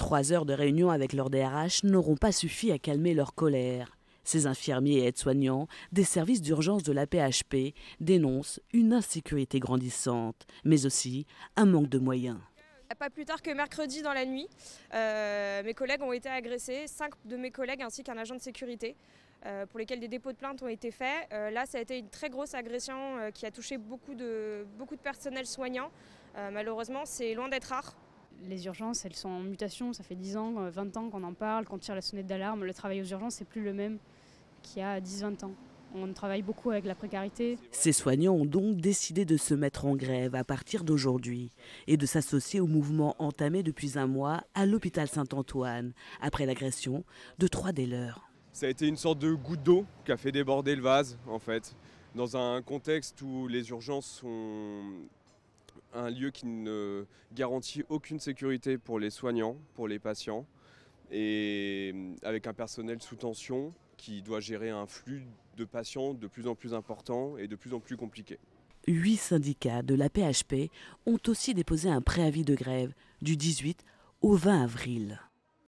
3 heures de réunion avec leur DRH n'auront pas suffi à calmer leur colère. Ces infirmiers et aides-soignants des services d'urgence de l'AP-HP dénoncent une insécurité grandissante, mais aussi un manque de moyens. Pas plus tard que mercredi dans la nuit, mes collègues ont été agressés, 5 de mes collègues ainsi qu'un agent de sécurité, pour lesquels des dépôts de plainte ont été faits. Là, ça a été une très grosse agression qui a touché beaucoup de personnel soignant. Malheureusement, c'est loin d'être rare. Les urgences, elles sont en mutation, ça fait 10 ans, 20 ans qu'on en parle, qu'on tire la sonnette d'alarme. Le travail aux urgences, c'est plus le même qu'il y a 10-20 ans. On travaille beaucoup avec la précarité. Ces soignants ont donc décidé de se mettre en grève à partir d'aujourd'hui et de s'associer au mouvement entamé depuis un mois à l'hôpital Saint-Antoine, après l'agression de 3 des leurs. Ça a été une sorte de goutte d'eau qui a fait déborder le vase, en fait, dans un contexte où les urgences sont un lieu qui ne garantit aucune sécurité pour les soignants, pour les patients, et avec un personnel sous tension qui doit gérer un flux de patients de plus en plus important et de plus en plus compliqué. 8 syndicats de l'AP-HP ont aussi déposé un préavis de grève du 18 au 20 avril.